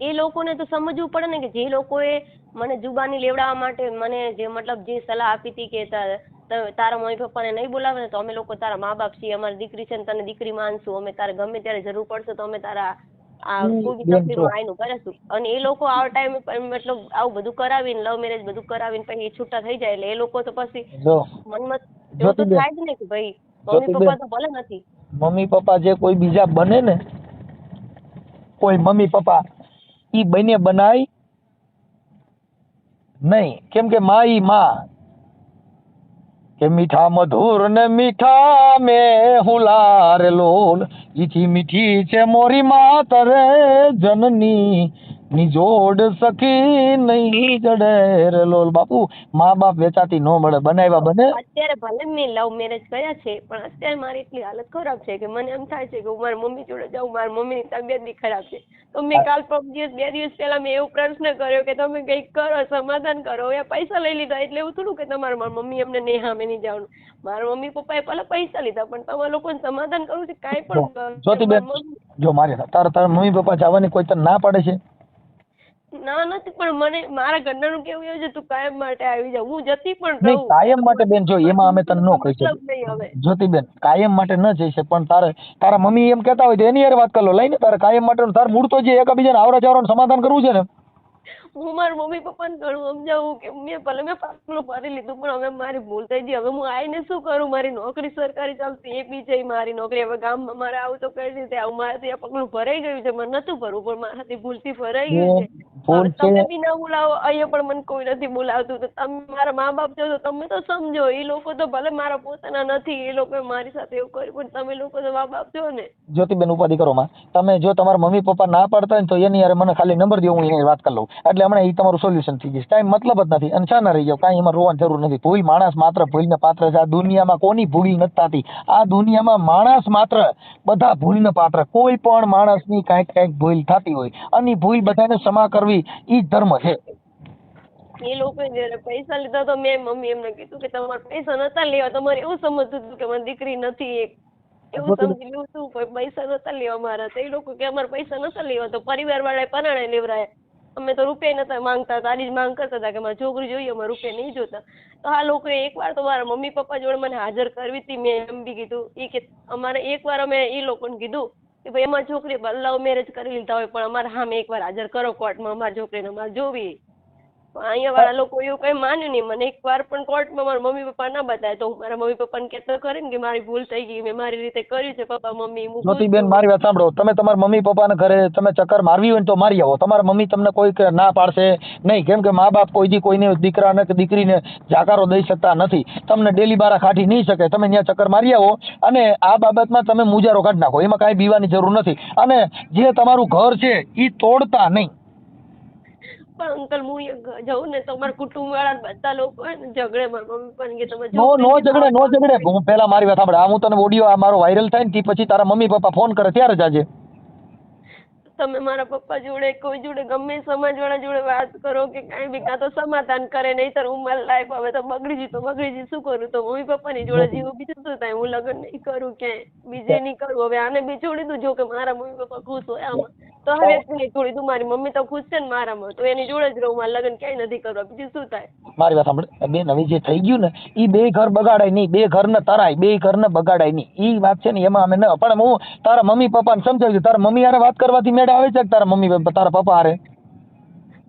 એ લોકોને તો સમજવું પડે ને કે જે લોકોએ મને જુબાની લેવડાવવા માટે મને જે મતલબ જે સલાહ આપી હતી કે તારા મમ્મી પપ્પાને નહીં બોલાવે ને તો અમે લોકો તારા મા બાપ છીએ, અમારી દીકરી છે ને તને દીકરી માનશું, અમે તારે ગમે ત્યારે જરૂર પડશે તો અમે તારા આ કોઈ બી તકલીફમાં આવીને કરીશું. અને એ લોકો આ ટાઈમે મતલબ આવું બધું કરાવીને લવ મેરેજ બધું કરાવીને પછી છૂટા થઈ જાય, એટલે એ લોકો તો પછી મનમાં એવું તો થાય જ ને કે ભાઈ મમ્મી પપ્પા તો ભલે નથી. મમ્મી પપ્પા જે કોઈ બીજા બને ને, કોઈ મમ્મી પપ્પા ઈ બને બનાય નહીં. કેમ કે માં ઈ માં કે મીઠા મધુર ને મીઠા મેં હુલારે લોલ, ઈથી મીઠી છે મોરી માતરે જનની ની જોડ સખી નહીં જડે રે લોલ. બાપુ મા બાપ વેચાતી નો મળે, બનાવ્યા બને. અત્યારે ભલે મેં લવ મેરેજ કર્યા છે પણ અત્યારે મારી એટલી હાલત ખરાબ છે કે મને એમ થાય છે કે હું મારી મમ્મી જોડે જાઉં. મારી મમ્મીની તબિયત બી ખરાબ છે, તો મેં કાલ 2 દિવસ પહેલા મેં એવો પ્રશ્ન કર્યો કે તમે કંઈક કરો, સમાધાન કરો. એ પૈસા લઈ લીધા એટલે એવું થોડું કે તમારે મારી મમ્મી એમને નહીં સામે નહીં જવાનું. મારા મમ્મી પપ્પાએ ભલે પૈસા લીધા પણ તમારા લોકોને સમાધાન કરવું છે કાંઈ પણ. જ્યોતિબેન જો મારે તારા મમ્મી પપ્પા જવાની કોઈ તને ના પાડે છે? ના નથી, પણ મને મારા ઘરનાનું કેવું એવું છે તું કાયમ માટે આવી જા. હું જતી પણ નહીં કાયમ માટે બેન, જો એમાં અમે તને ન કહી શકીએ જ્યોતિબેન, કાયમ માટે ન જઈ શકે. પણ તારા મમ્મી એમ કહેતા હોય તો એની યાર વાત કરી લો. લઈને તારે કાયમ માટે તાર મૂળ તો જે એકબીજાને આવરા જવરાનું સમાધાન કરવું છે ને. હું મારા મમ્મી પપ્પાને ઘણું સમજાવું કે મેં પાકલું ભરી લીધું પણ હવે મારી ભૂલ થઈ ગઈ. હવે હું આવીને શું કરું? મારી નોકરી સરકારી ચાલતી એ બી છે મારી નોકરી. હવે ગામમાં મારે આવું તો કરી દીધે. આવું મારાથી આ પગલું ભરાઈ ગયું છે, મને નતું ભરવું પણ મારાથી ભૂલથી ભરાઈ ગયું છે. તમે બી ના બોલાવો, અહીંયા પણ મને કોઈ નથી બોલાવતું. તો તમે મારા મા બાપ છો તો તમે તો સમજો. એ લોકો તો ભલે મારા પોતાના નથી, એ લોકો મારી સાથે એવું કર્યું પણ તમે લોકો તો મા બાપ છો ને. જ્યોતિબેન ઉપાધિ કરો માં. તમે જો તમારા મમ્મી પપ્પા ના પાડતા હોય તો એની યાર મને ખાલી નંબર દો, હું એની વાત કરી લઉં. એટલે હમણાં એ તમારું સોલ્યુશન થઈ જશે. કાંઈ મતલબ જ નથી અને છાના રહી જાવ, કાંઈ એમાં રોવાની જરૂર નથી. ભૂલ માણસ માત્ર ભૂલને પાત્ર છે. આ દુનિયામાં કોની ભૂલ નથી થતી. આ દુનિયામાં માણસ માત્ર બધા ભૂલને પાત્ર. કોઈ પણ માણસની કાંઈક ભૂલ થતી હોય અને ભૂલ બધાને ક્ષમા કરવી ઈ ધર્મ છે. એ લોકો જયારે પૈસા લીધા તો મેં મમ્મી એમને કીધું કે તમારે પૈસા નતા લેવા, તમારે એવું સમજતું હતું કે મારી દીકરી નથી, એવું સમજી લેવું હતું. પૈસા નતા લેવા મારા. તો એ લોકો કે અમારે પૈસા નતા લેવા, તો પરિવાર વાળાએ પરાણે લેવરાયા. અમે તો રૂપિયા નતા માંગતા, તારી જ માંગ કરતા હતા કે મારી છોકરી જોઈએ, અમારે રૂપિયા નહીં જોતા. તો આ લોકોએ એકવાર તો મારા મમ્મી પપ્પા જોડે મને હાજર કરવી હતી. મેં એમ બી કીધું એ કે અમારે એકવાર અમે એ લોકોને કીધું કે ભાઈ અમારી છોકરી લવ મેરેજ કરી લીધા હોય પણ અમારે સામે એકવાર હાજર કરો કોર્ટમાં, અમારી છોકરીને અમારે જોવી. અહીંયા વાળા લોકો એવું કઈ માન્યું નહીં. મને એકવાર પણ કોર્ટમાં મારા મમ્મી પપ્પા ના બતાવે તો હું મારા મમ્મી પપ્પાને કહેતો ખરી ને કે મારી ભૂલ થઈ ગઈ, મેં મારી રીતે કર્યું છે પપ્પા મમ્મી, હું ભૂલ જ્યોતિબેન છું. મારી વાત સાંભળો, તમે તમારા મમ્મી પપ્પાના ઘરે તમે ચક્કર મારવી હોય ને તો મારી આવો. તમારા મમ્મી તમને કોઈ ના પાડશે નહીં, કેમ કે મા બાપ કોઈ દી કોઈને દીકરાને કે દીકરીને જાકારો દઈ શકતા નથી. તમને ડેલી બારા કાઢી નહીં શકે. તમે ત્યાં ચક્કર મારી આવો અને આ બાબતમાં તમે મુજારો કાઢી નાખો, એમાં કાંઈ બીવાની જરૂર નથી. અને જે તમારું ઘર છે એ તોડતા નહીં. પણ અંકલ હું અહીંયા જઉં ને તો મારા કુટુંબ વાળા બધા લોકો હે ને ઝઘડે, મારા મમ્મી પપ્પાને કે તમે નો ઝઘડે. હું પેલા મારી વાત સાંભળે, આ હું તને ઓડિયો આ મારો વાયરલ થાય ને તે પછી તારા મમ્મી પપ્પા ફોન કરે ત્યારે જ આજે. તમે મારા પપ્પા જોડે કોઈ જોડે ગમે સમાજવાળા જોડે વાત કરો કે કાંઈ બી, કાં તો સમાધાન કરે, નહીંતર હું મારી લાઈફ હવે તો બગડી ગઈ તો બગડી ગઈ, શું કરું? તો મમ્મી પપ્પાની જોડે જીવું, બીજું શું થાય? હું લગ્ન નહીં કરું ક્યાંય, બીજે નહીં કરું. હવે આને બી છોડી દઉં, જો કે મારા મમ્મી પપ્પા ખુશ હોય આમાં તો હવે નહીં છોડી દઉં. મારી મમ્મી તો ખુશ છે ને મારામાં, તો એની જોડે જ રહું. મારે લગ્ન ક્યાંય નથી કરવા, બીજું શું થાય? મારી વાત સાંભળે બેન, હવે જે થઈ ગયું ને એ બે ઘર બગાડાય નહીં, બે ઘરને તરાય, બે ઘરને બગાડાય નહીં. એ વાત છે ને એમાં અમે ન, પણ હું તારા મમ્મી પપ્પાને સમજાવી દઉં. તારા મમ્મી હારે વાત કરવાથી મેળ આવે છે કે તારા મમ્મી તારા પપ્પા હારે?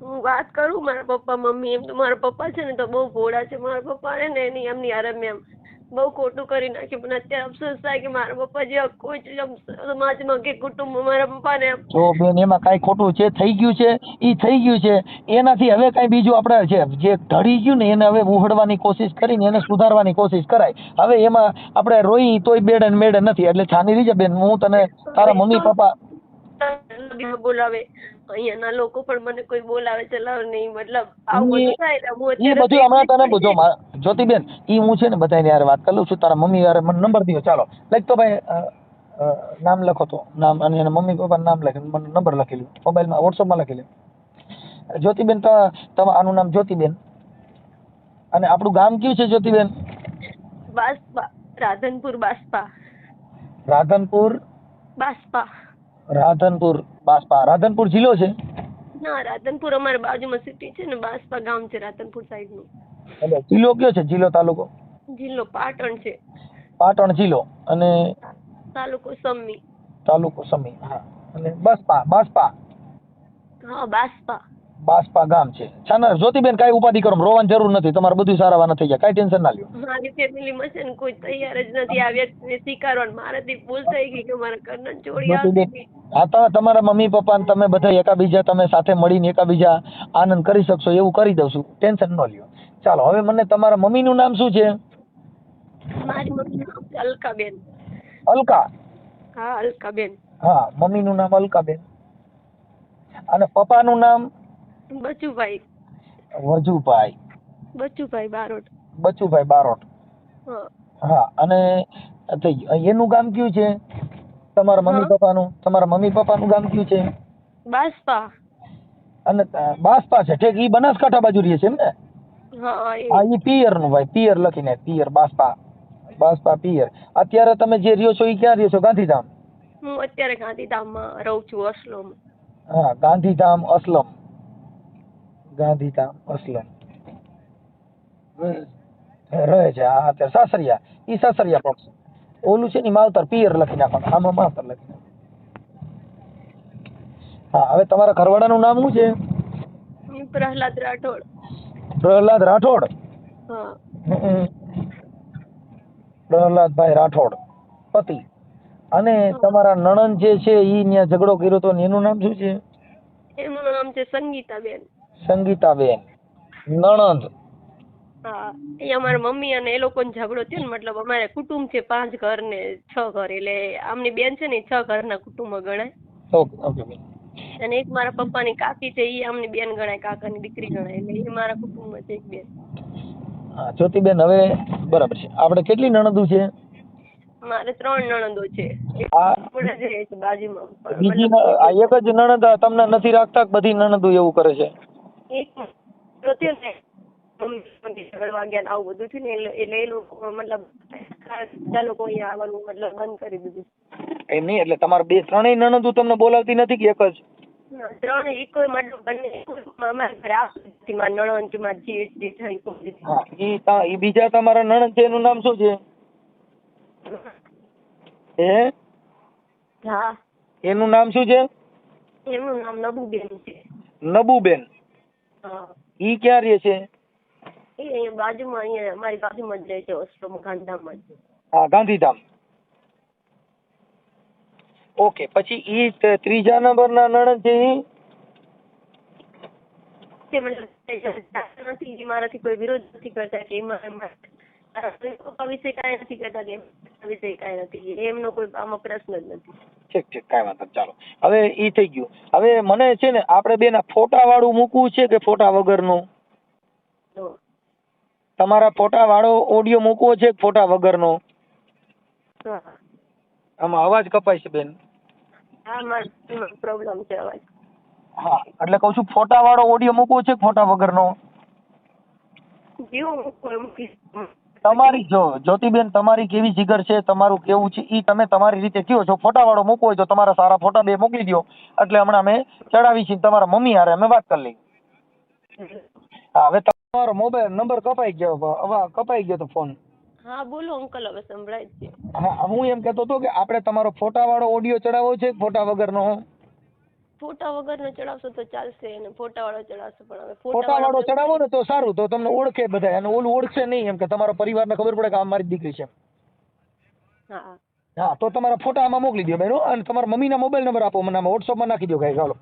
હું વાત કરું મારા પપ્પા મમ્મી, એમ તો મારા પપ્પા છે ને તો બહુ ભોળા છે. મારા પપ્પા હે ને એમની હારે મેં બહુ ખોટું કરી નાખ્યું, પણ અત્યારે અફસોસ થાય કે મારા પપ્પા જેવા કોઈ જ સમાજમાં કે કુટુંબમાં મારા પપ્પાને જો બેન એમાં કાંઈ ખોટું છે, થઈ ગયું છે એ થઈ ગયું છે. એનાથી હવે કાંઈ બીજું આપણે છે જે ઢળી ગયું ને એને હવે ઉહડવાની કોશિશ કરીને એને સુધારવાની કોશિશ કરાય. હવે એમાં આપણે રોઈ તોય બેડ ને મેડ નથી. એટલે છાની રીજે બેન, હું તને તારા મમ્મી પપ્પા બોલાવે, અહીંયાના લોકો પણ મને કોઈ બોલાવે ચલાવે નહીં, મતલબ આવું બધું થાય એટલે હું એ બધું હમણાં તને જો જ્યોતિબેન ઈ હું છે ને બધાને યાર વાત કરી લઉં છું. તારા મમ્મી યાર મને નંબર દો, ચાલો લખ તો ભાઈ, નામ લખો તો નામ અને એના મમ્મી પપ્પાનું નામ લખી મને નંબર લખી લો, મોબાઈલમાં વોટ્સઅપમાં લખી લો. જ્યોતિબેન આનું નામ જ્યોતિબેન, અને આપણું ગામ કયું છે જ્યોતિબેન? બાસપા, રાધનપુર બાસપા. રાધનપુર બાસપા. રાધનપુર બાસપા. રાધનપુર જિલ્લો છે? ના, રાધનપુર અમારા બાજુમાં સિટી છે ને, બાસપા ગામ છે રાધનપુર સાઈડ નું. એટલે જિલ્લો કયો છે? જિલ્લો તાલુકો? જિલ્લો પાટણ છે. પાટણ જિલ્લો અને તાલુકો સમી. તાલુકો સમી. હા, અને બાસપા. હા, બાસપા. બાસપા ગામ છે. છાના જ્યોતિબેન કાંઈ ઉપાધિ કરો, રોવાની જરૂર નથી. તમારે બધું સારાવાના થઈ જાય, કાંઈ ટેન્શન ના લ્યો. મારી ફેમિલીમાં છે ને કોઈ તૈયાર જ નથી આ વ્યક્તિને સ્વીકારવાનું. મારાથી ભૂલ થઈ ગઈ કે મારા ઘરના જોડી આવતી હતી. હા, તમારા મમ્મી પપ્પા ને તમે બધા એકાબીજા તમે સાથે મળીને એકાબીજા આનંદ કરી શકશો એવું કરી દઉં છું, ટેન્શન ન લ્યો. ચાલો હવે મને તમારા મમ્મીનું નામ શું છે? મારી મમ્મીનું નામ છે અલકાબેન. અલકા? હા, અલકાબેન. હા, મમ્મીનું નામ અલકાબેન. અને પપ્પાનું નામ? બચુભાઈ. વજુભાઈ. બચુભાઈ બારોટ. બચુભાઈ બારોટ. હા. હા, અને એનું ગામ કયું છે તમારા મમ્મી પપ્પાનું? તમારા મમ્મી પપ્પાનું ગામ કયું છે? બાસપા. અને બાસપા છે, ઠીક. ઈ બનાસકાંઠા બાજુ રહે છે એમ ને? હા, ઈ પિયર નું ભાઈ, પિયર લખીને પિયર. બાસપા પિયર. અત્યારે તમે જે રહ્યો છો એ ક્યાં રહ્યો છો? ગાંધીધામ? હું અત્યારે ગાંધીધામમાં રહું છું, અસલોમ. હા, ગાંધીધામ અસલમ. રહે છે. હા, અત્યારે સાસરિયા. ઈ સાસરિયા પક્ષ. ઓલું છે ને માવતર, પિયર લખી નાખવાનું. આમાં માવતર લખી નાખવાનું. હા, હવે તમારા ઘરવાળાનું નામ શું છે? પ્રહલાદ રાઠોડ. પ્રહલાદ રાઠોડ. હા. પ્રહલાદભાઈ રાઠોડ, પતિ. અને તમારા નણંદ જે છે ઈ ત્યાં ઝઘડો કર્યો તો એનું નામ શું છે? એનું નામ છે સંગીતાબેન. સંગીતાબેન, નણંદ. હા, એ અમારા મમ્મી અને એ લોકોનો ઝઘડો થયો ને, મતલબ અમારે કુટુંબ છે 5 ઘર ને 6 ઘર, એટલે આમની બેન છે ને 6 ઘરના કુટુંબમાં ગણાય. ઓકે. અને એક મારા પપ્પાની કાકી છે, એ આમની બેન ગણાય, કાકાની દીકરી ગણાય, એટલે એ મારા કુટુંબમાં છે એક બેન. હા, જ્યોતિબેન હવે બરાબર છે. આપણે કેટલી નણંદો છે? મારે 3 નણંદો છે. બાજુમાં. બીજી આ એક જ નણંદ તમને નથી રાખતા? બધી નણંદો એવું કરે છે? એક થયો ને ઝઘડવા ગયા આવું બધું થયું ને, એટલે એ લોકો મતલબ બધા લોકો અહીંયા આવવાનું મતલબ બંધ કરી દીધું. એમ નહીં, એટલે તમારે 2-3 નણંદો તમને બોલાવતી નથી કે એક જ? 3 એક મતલબ બંને અમારા ઘરે આવતી. મારા નણંદ કે મારા જેઠ જેઠાણી કોઈ. હા, ઈ બીજા તમારા નણંદ છે એનું નામ શું છે? હા. એનું નામ શું છે? એનું નામ નબુબેન છે. નબુબેન. હા. ઈ ક્યાં રહે છે? એ અહીંયા બાજુમાં, અહીંયા અમારી બાજુમાં જ રહે છે, હોસ્ટેલમાં, ગાંધીધામમાં જ. હા, ગાંધીધામ. ઓકે, પછી ઈ ત્રીજા નંબરના નણંદ છે ઈ? તે મને નથી, એ મારાથી કોઈ વિરોધ નથી કરતા કે એમાં મારા પપ્પા વિશે કાંઈ નથી કહેતા કે એમના વિશે કાંઈ નથી, એમનો કોઈ આમાં પ્રશ્ન જ નથી. ઠીક ઠીક, કાંઈ વાંધો નહીં, ચાલો. હવે ઈ થઈ ગયું. હવે મને છે ને આપણે બેના ફોટા વાળું મૂકવું છે કે ફોટા વગરનું? તો તમારા ફોટા વાળો ઓડિયો મૂકવો છે કે ફોટા વગરનો? હા, આમાં અવાજ કપાય છે બેન. હા, મારો પ્રોબ્લેમ છે અવાજ. હા, એટલે કહું છું ફોટા વાળો ઓડિયો મૂકવો છે કે ફોટા વગરનો? જેવું મૂકીશ. તમારી જો જ્યોતિબેન, તમારી કેવી જીગર છે, તમારું કેવું છે ઈ તમે તમારી રીતે કયો છો. ફોટા વાળો મૂકવો હોય તો તમારા સારા ફોટા બે મોકલી દો, એટલે હમણાં અમે ચડાવી છીએ. તમારા મમ્મી હારે અમે વાત કરી લઈએ. હા, હવે તમારો મોબાઈલ નંબર કપાઈ ગયો, હવે કપાઈ ગયો તો ફોન. હા, બોલો અંકલ, હવે સંભળાય જ છે. હા, હું એમ કહેતો હતો કે આપણે તમારો ફોટા વાળો ઓડિયો ચડાવવો છે કે ફોટા વગરનો? ફોટા વગરનો ચડાવશો તો ચાલશે, અને ફોટા વાળો ચડાવશો પણ હવે ફોટા વાળો ચડાવો ને તો સારું, તો તમને ઓળખે બધા, અને ઓલું ઓળખશે નહીં, એમ કે તમારા પરિવારને ખબર પડે કે આ મારી દીકરી છે. હા, હા, તો તમારા ફોટા આમાં મોકલી દો બેન, અને તમારા મમ્મીના મોબાઈલ નંબર આપો મને, આમાં વોટ્સઅપમાં નાખી દો કાંઈ. ચાલો.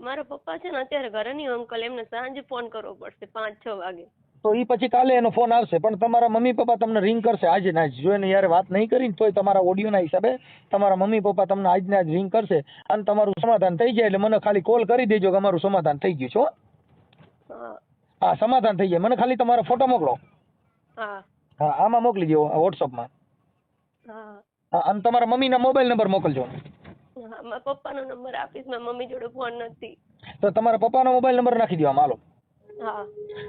મારા પપ્પા છે ને અત્યારે ઘરે નહીં અંકલ, એમને સાંજે ફોન કરવો પડશે 5-6 વાગે. તો ઈ પછી કાલે એનો ફોન આવશે, પણ તમારા મમ્મી પપ્પા તમને રિંગ કરશે આજે ને આજ. જો એને યારે વાત નહીં કરીને તોય તમારા ઓડિયોના હિસાબે તમારા મમ્મી પપ્પા તમને આજને આજ રિંગ કરશે, અને તમારું સમાધાન થઈ જાય એટલે મને ખાલી કોલ કરી દેજો કે અમારું સમાધાન થઈ ગયું છે હો. હા, હા, સમાધાન થઈ જાય, મને ખાલી તમારો ફોટો મોકલો. હા, હા, આમાં મોકલી દો વોટ્સઅપમાં. હા, હા, અને તમારા મમ્મીના મોબાઈલ નંબર મોકલજો. હા, મારા પપ્પાનો નંબર આપીશ, મારા મમ્મી જોડે ફોન નથી. તો તમારા પપ્પાનો મોબાઈલ નંબર નાખી દો આમાં. હાલો, હા,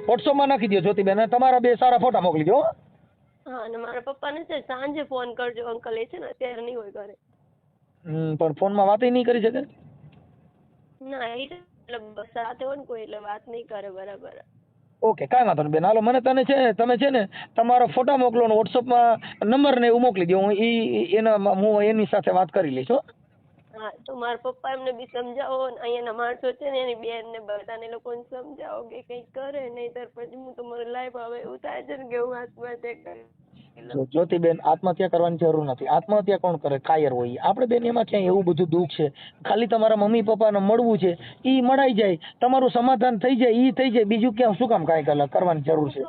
વોટ્સઅપમાં નાખી દો જ્યોતિબેન, અને તમારા બે સારા ફોટા મોકલી દો. હા, અને મારા પપ્પાને છે સાંજે ફોન કરજો અંકલ, એ છે ને અત્યારે નહીં હોય ઘરે. પણ ફોનમાં વાતય નહીં કરી શકે? ના, એ એટલે સાથે હોય ને કોઈ એટલે વાત નહીં કરે બરાબર. ઓકે, કાંઈ વાંધો નહીં બેન. હાલો, મને તમે છે ને તમારો ફોટા મોકલો ને વોટ્સઅપમાં નંબર ને એવું મોકલી દો, હું એની સાથે વાત કરી લઈશ હો. હા, તો મારા પપ્પા એમને બી સમજાવો, ને અહીંયાના માણસો છે ને એની બેન ને બધાને લોકોને સમજાવો કે કંઈક કરે, નહીંતર પછી હું તમારી લાઈફ હવે એવું થાય છે ને કે હું આત્મહત્યા કરી. જ્યોતિબેન, આત્મહત્યા કરવાની જરૂર નથી. આત્મહત્યા કોણ કરે? કાયર હોય. આપણે બેન એમાં ક્યાંય એવું બધું દુઃખ છે? ખાલી તમારા મમ્મી પપ્પાને મળવું છે, ઈ મળાઈ જાય, તમારું સમાધાન થઈ જાય, ઈ થઈ જાય, બીજું ક્યાં શું કામ કાંઈ કરવાની જરૂર છે?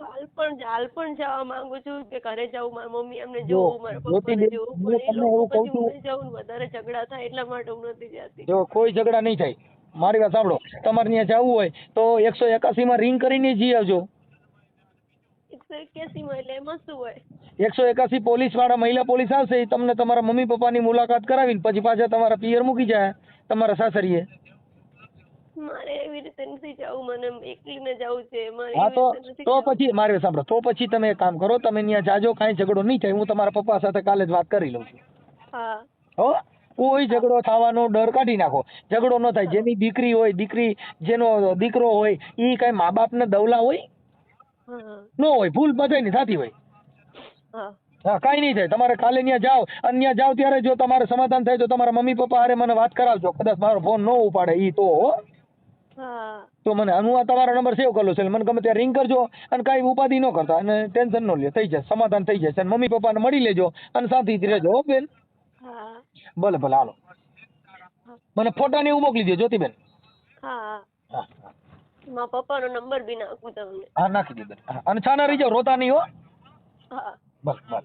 હાલ પણ જવા માંગુ છું કે ઘરે જાઉં, મારી મમ્મી એમને જો જોવું, મારા પપ્પાને જ્યોતિબેન, જોવું, હું પણ એ તમને લોકો એવું કહું પછી છું, હું જાઉં ને વધારે ઝઘડા થાય એટલા માટે હું નથી જતી. જો કોઈ ઝઘડા નહીં થાય. મારી વાત સાંભળો, તમારે ત્યાં જવું હોય તો 181 રિંગ કરીને જઈ આવજો. 181 એટલે એમાં શું હોય? 181 પોલીસ વાળા, મહિલા પોલીસ આવશે, ઈ તમને તમારા મમ્મી પપ્પાની મુલાકાત કરાવીને પછી પાછા તમારા પિયર મૂકી જાય, તમારા સાસરીએ. મારે એવી રીતે નથી જવું, મને એકલીને જવું છે. મારે હા, એવી રીતે નથી તો જવું. પછી મારે સાંભળો, તો પછી તમે એક કામ કરો, તમે ત્યાં જાજો, કાંઈ ઝઘડો નહીં થાય, હું તમારા પપ્પા સાથે કાલે જ વાત કરી લઉં છું. હા, હો, કોઈ ઝઘડો થવાનો ડર કાઢી નાખો. ઝઘડો ન થાય. જેની દીકરી હોય, જેનો દીકરો હોય, ઈ કાંઈ મા બાપને દવલા હોય? હા, ન હોય. ભૂલ બધાયની થતી હોય. હા, હા, કાંઈ નહીં થાય. તમારે કાલે ત્યાં જાઓ, અને ત્યાં જાઓ ત્યારે જો તમારે સમાધાન થાય તો તમારા મમ્મી પપ્પા હારે મને વાત કરાવજો. કદાચ મારો ફોન ન ઉપાડે ઈ તો હો, હા, તો હું આ તમારો નંબર સેવ કરેલો છે, મને ગમે ત્યાં રિંગ કરજો, અને કાંઈ ઉપાધિ ન કરતા, અને ટેન્શન ન લે, થઈ જશે, સમાધાન થઈ જશે, અને મમ્મી પપ્પાને મળી લેજો, અને શાંતિથી રહેજો હો બેન. હા, ભલે ભલે, હાલો, મને ફોટા ને એવું મોકલી દો જ્યોતિબેન. હા. હા, મારા પપ્પાનો નંબર બી નાખું તમને. હા, નાખી દો બેન. હા, અને છાના રહી જાઓ, રોતા નહીં હો. હા. બસ બસ.